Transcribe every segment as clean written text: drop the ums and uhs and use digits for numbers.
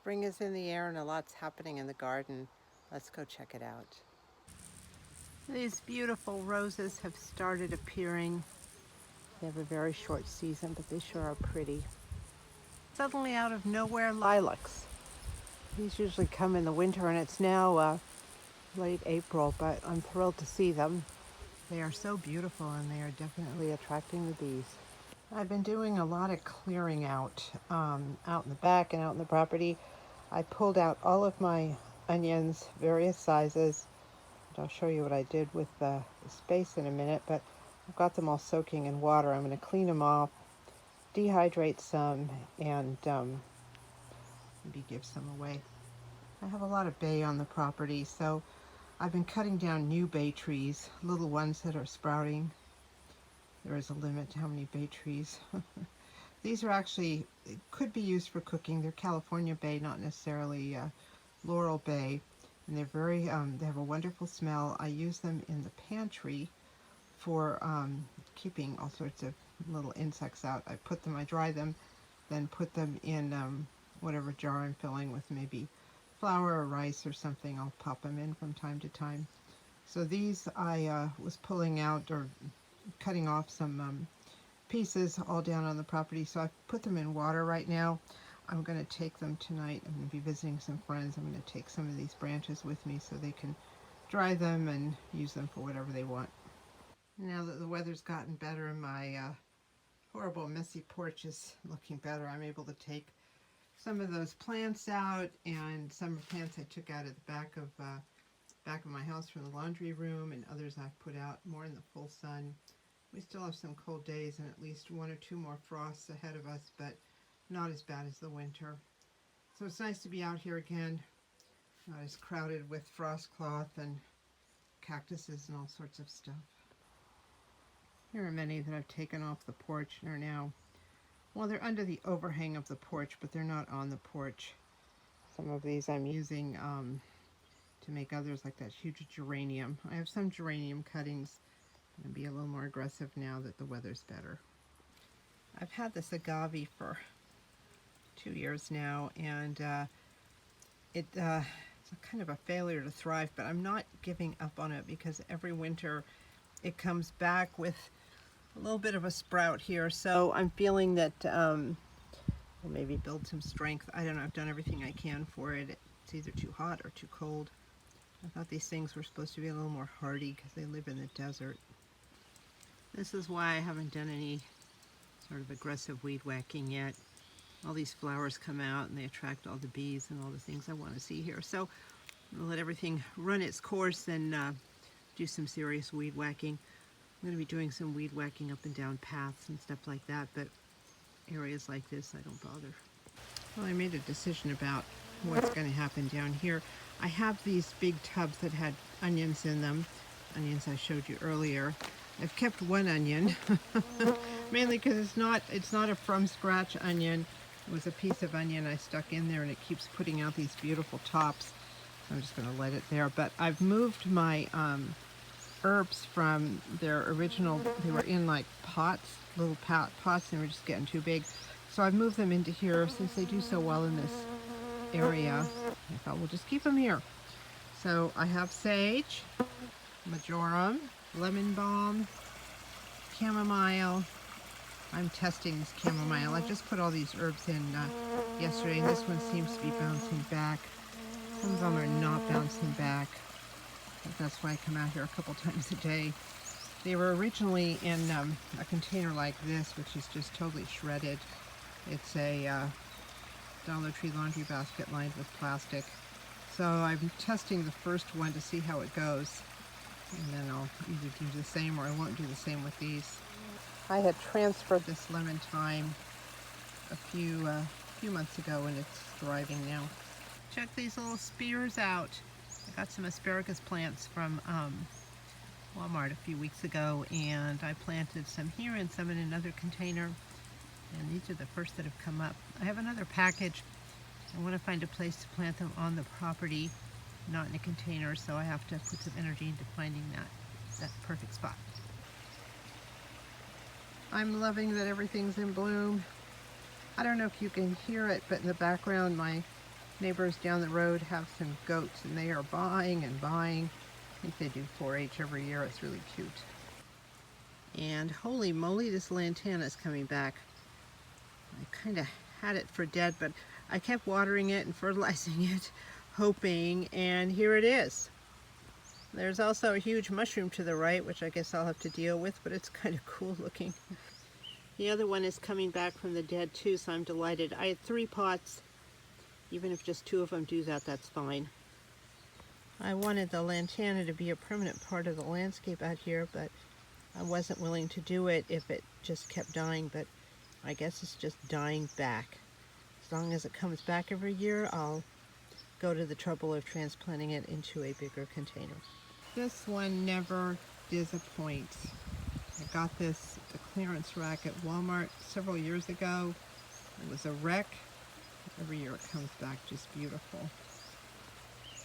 Spring is in the air and a lot's happening in the garden. Let's go check it out. These beautiful roses have started appearing. They have a very short season, but they sure are pretty. Suddenly out of nowhere, lilacs. These usually come in the winter, and it's now late April, but I'm thrilled to see them. They are so beautiful, and they are definitely attracting the bees. I've been doing a lot of clearing out in the back and out in the property. I pulled out all of my onions, various sizes. And I'll show you what I did with the space in a minute, but I've got them all soaking in water. I'm going to clean them off, dehydrate some, and maybe give some away. I have a lot of bay on the property, so I've been cutting down new bay trees, little ones that are sprouting. There is a limit to how many bay trees. These are actually, could be used for cooking. They're California bay, not necessarily Laurel bay. And they're very, they have a wonderful smell. I use them in the pantry for keeping all sorts of little insects out. I dry them, then put them in whatever jar I'm filling with maybe flour or rice or something. I'll pop them in from time to time. So these I was pulling out or cutting off some pieces all down on the property. So I've put them in water right now. I'm going to take them tonight. I'm going to be visiting some friends. I'm going to take some of these branches with me so they can dry them and use them for whatever they want. Now that the weather's gotten better and my horrible messy porch is looking better, I'm able to take some of those plants out, and some plants I took out at the back of my house from the laundry room, and others I've put out more in the full sun. We still have some cold days and at least 1 or 2 more frosts ahead of us, but not as bad as the winter. So it's nice to be out here again, not as crowded with frost cloth and cactuses and all sorts of stuff. Here are many that I've taken off the porch and are now, well, they're under the overhang of the porch, but they're not on the porch. Some of these I'm using to make others, like that huge geranium. I have some geranium cuttings. I'm going to be a little more aggressive now that the weather's better. I've had this agave for 2 years now, and it's a kind of a failure to thrive, but I'm not giving up on it because every winter it comes back with a little bit of a sprout here. So I'm feeling that we'll maybe build some strength. I don't know, I've done everything I can for it. It's either too hot or too cold. I thought these things were supposed to be a little more hardy because they live in the desert. This is why I haven't done any sort of aggressive weed whacking yet. All these flowers come out and they attract all the bees and all the things I want to see here. So I'm going to let everything run its course and do some serious weed whacking. I'm going to be doing some weed whacking up and down paths and stuff like that, but areas like this I don't bother. Well, I made a decision about what's going to happen down here. I have these big tubs that had onions in them, onions I showed you earlier. I've kept one onion, mainly because it's not a from scratch onion. It was a piece of onion I stuck in there, and it keeps putting out these beautiful tops. So I'm just going to let it there. But I've moved my herbs from their original, they were in like pots, little pots, and they were just getting too big. So I've moved them into here since they do so well in this area. I thought we'll just keep them here. So I have sage, marjoram, lemon balm, chamomile. I'm testing this chamomile. I just put all these herbs in yesterday, and this one seems to be bouncing back. Some of them are not bouncing back. But that's why I come out here a couple times a day. They were originally in a container like this, which is just totally shredded. It's a Dollar Tree laundry basket lined with plastic. So I'm testing the first one to see how it goes. And then I'll either do the same or I won't do the same with these. I had transferred this lemon thyme a few months ago, and it's thriving now. Check these little spears out. I got some asparagus plants from Walmart a few weeks ago, and I planted some here and some in another container. And these are the first that have come up. I have another package. I want to find a place to plant them on the property, not in a container, so I have to put some energy into finding that perfect spot. I'm loving that everything's in bloom. I don't know if you can hear it, but in the background my Neighbors down the road have some goats and they are buying and buying. I think they do 4-H every year. It's really cute. And holy moly, this lantana is coming back. I kind of had it for dead, but I kept watering it and fertilizing it, hoping, and here it is. There's also a huge mushroom to the right, which I guess I'll have to deal with, but it's kind of cool looking. The other one is coming back from the dead too, so I'm delighted. I had 3 pots. Even if just 2 of them do that, that's fine. I wanted the lantana to be a permanent part of the landscape out here, but I wasn't willing to do it if it just kept dying, but I guess it's just dying back. As long as it comes back every year, I'll go to the trouble of transplanting it into a bigger container. This one never disappoints. I got this at the clearance rack at Walmart several years ago. It was a wreck. Every year it comes back just beautiful.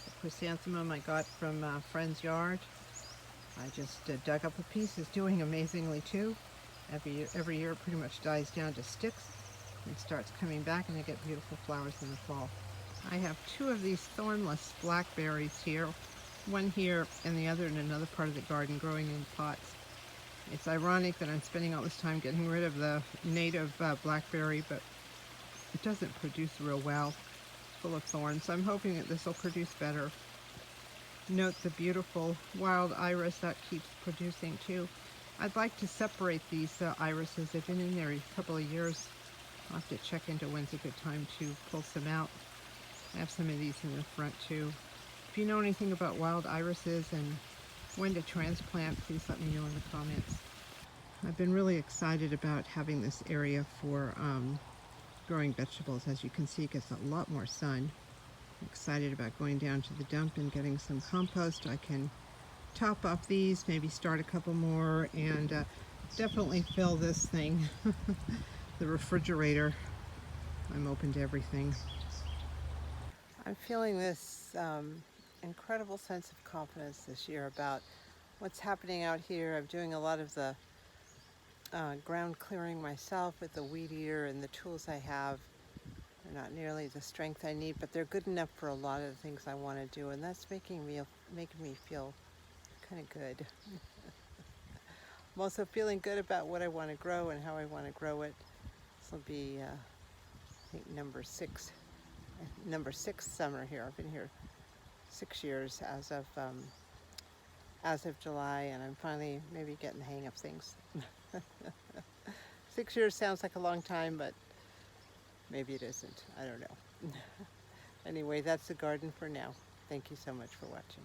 The chrysanthemum I got from a friend's yard. I just dug up a piece. It's doing amazingly too. Every year it pretty much dies down to sticks and starts coming back, and I get beautiful flowers in the fall. I have 2 of these thornless blackberries here. One here and the other in another part of the garden growing in pots. It's ironic that I'm spending all this time getting rid of the native blackberry, but it doesn't produce real well. It's full of thorns, so I'm hoping that this will produce better. Note the beautiful wild iris that keeps producing too. I'd like to separate these irises. They've been in there a couple of years. I'll have to check into when's a good time to pull some out. I have some of these in the front too. If you know anything about wild irises and when to transplant, please let me know in the comments. I've been really excited about having this area for growing vegetables. As you can see, it gets a lot more sun. I'm excited about going down to the dump and getting some compost. I can top off these, maybe start a couple more, and definitely fill this thing. The refrigerator. I'm open to everything. I'm feeling this incredible sense of confidence this year about what's happening out here. I'm doing a lot of the ground clearing myself with the weed eater and the tools I have. They're not nearly the strength I need, but they're good enough for a lot of the things I want to do, and that's making me feel kind of good. I'm also feeling good about what I want to grow and how I want to grow it. This will be, I think, number six summer here. I've been here 6 years as of July, and I'm finally maybe getting the hang of things. 6 years sounds like a long time, but maybe it isn't. I don't know. Anyway, that's the garden for now. Thank you so much for watching.